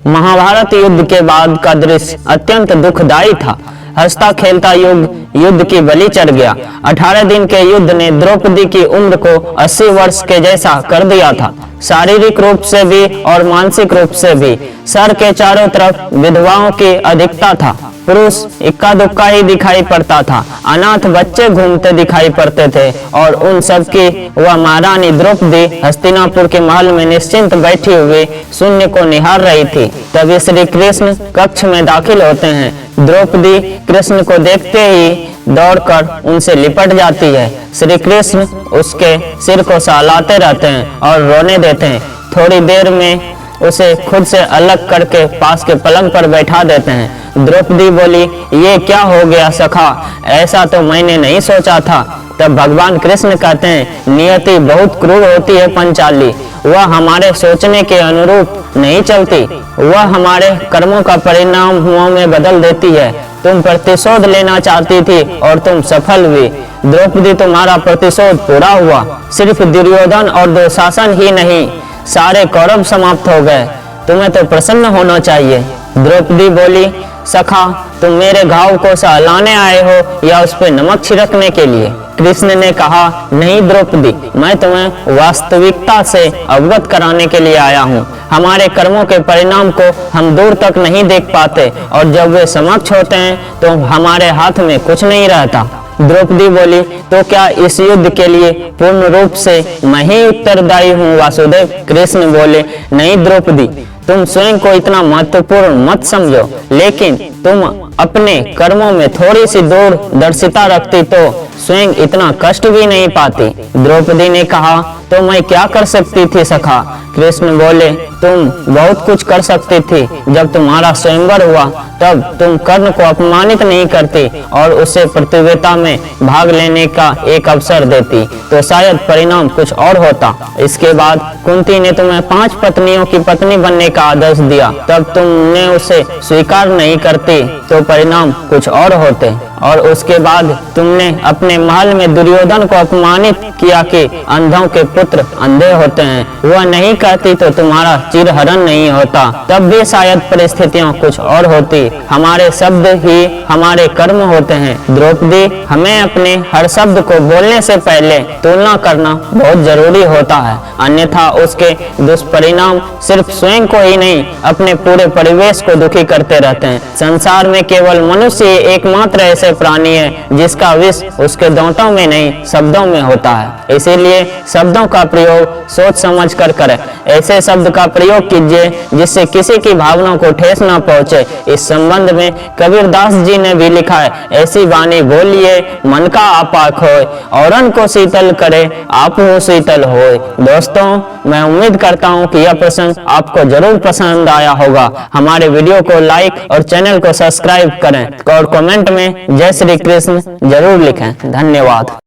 महाभारत युद्ध के बाद का दृश्य अत्यंत दुखदायी था। हंसता खेलता युग युद्ध की बलि चढ़ गया। 18 दिन के युद्ध ने द्रौपदी की उम्र को 80 वर्ष के जैसा कर दिया था, शारीरिक रूप से भी और मानसिक रूप से भी। सर के चारों तरफ विधवाओं की अधिकता था, पुरुष इक्का दुक्का ही दिखाई पड़ता था, अनाथ बच्चे घूमते दिखाई पड़ते थे और उन सब की वह महारानी द्रौपदी हस्तिनापुर के महल में निश्चिंत बैठी हुई शून्य को निहार रही थी। तभी श्री कृष्ण कक्ष में दाखिल होते हैं। द्रौपदी कृष्ण को देखते ही दौड़कर उनसे लिपट जाती है। श्री कृष्ण उसके सिर को सहलाते रहते हैं और रोने देते हैं। थोड़ी देर में उसे खुद से अलग करके पास के पलंग पर बैठा देते हैं। द्रौपदी बोली, ये क्या हो गया सखा, ऐसा तो मैंने नहीं सोचा था। तब भगवान कृष्ण कहते हैं, नियति बहुत क्रूर होती है पंचाली, वह हमारे सोचने के अनुरूप नहीं चलती, वह हमारे कर्मों का परिणाम हुओं में बदल देती है। तुम प्रतिशोध लेना चाहती थी और तुम सफल हुई। द्रौपदी, तुम्हारा प्रतिशोध पूरा हुआ। सिर्फ दुर्योधन और दुशासन ही नहीं, सारे कौरव समाप्त हो गए। तुम्हें तो प्रसन्न होना चाहिए। द्रौपदी बोली, सखा, तुम मेरे घाव को सहलाने आए हो या उस पर नमक छिड़कने के लिए? कृष्ण ने कहा, नहीं द्रौपदी, मैं तुम्हें वास्तविकता से अवगत कराने के लिए आया हूँ। हमारे कर्मों के परिणाम को हम दूर तक नहीं देख पाते और जब वे समक्ष होते हैं तो हमारे हाथ में कुछ नहीं रहता। द्रौपदी बोली, तो क्या इस युद्ध के लिए पूर्ण रूप से मैं ही उत्तरदायी हूँ वासुदेव? कृष्ण बोले, नहीं द्रौपदी, तुम स्वयं को इतना महत्वपूर्ण मत समझो, लेकिन तुम अपने कर्मों में थोड़ी सी दूरदर्शिता रखती तो स्वयं इतना कष्ट भी नहीं पाती। द्रौपदी ने कहा, तो मैं क्या कर सकती थी सखा? कृष्ण बोले, तुम बहुत कुछ कर सकती थी। जब तुम्हारा स्वयंवर हुआ तब तुम कर्ण को अपमानित नहीं करती और उसे प्रतियोगिता में भाग लेने का एक अवसर देती तो शायद परिणाम कुछ और होता। इसके बाद कुंती ने तुम्हें 5 पत्नियों की पत्नी बनने का आदेश दिया, तब तुमने उसे स्वीकार नहीं करती तो परिणाम कुछ और होते। और उसके बाद तुमने अपने महल में दुर्योधन को अपमानित किया कि अंधों के पुत्र अंधे होते हैं। वह नहीं कहती तो तुम्हारा चिरहरण नहीं होता, तब भी शायद परिस्थितियां कुछ और होती। हमारे शब्द ही हमारे कर्म होते हैं। द्रौपदी, हमें अपने हर शब्द को बोलने से पहले तुलना करना बहुत जरूरी होता है, अन्यथा उसके दुष्परिणाम सिर्फ स्वयं को ही नहीं, अपने पूरे परिवेश को दुखी करते रहते हैं। संसार में केवल मनुष्य एकमात्र ऐसे प्राणी है जिसका विष उसके दांतों में नहीं, शब्दों में होता है। इसीलिए शब्दों का प्रयोग सोच समझ कर करें। ऐसे शब्द का प्रयोग कीजिए जिससे किसी की भावनाओं को ठेस न पहुंचे। इस संबंध में कबीरदास जी ने भी लिखा है, ऐसी वाणी बोलिए मन का आपाक होए, औरन को शीतल करे आप हो शीतल होए। दोस्तों, मैं उम्मीद करता हूं कि यह प्रसंग आपको जरूर पसंद आया होगा। हमारे वीडियो को लाइक और चैनल को सब्सक्राइब करें और कमेंट में जय श्री कृष्ण जरूर लिखें। धन्यवाद।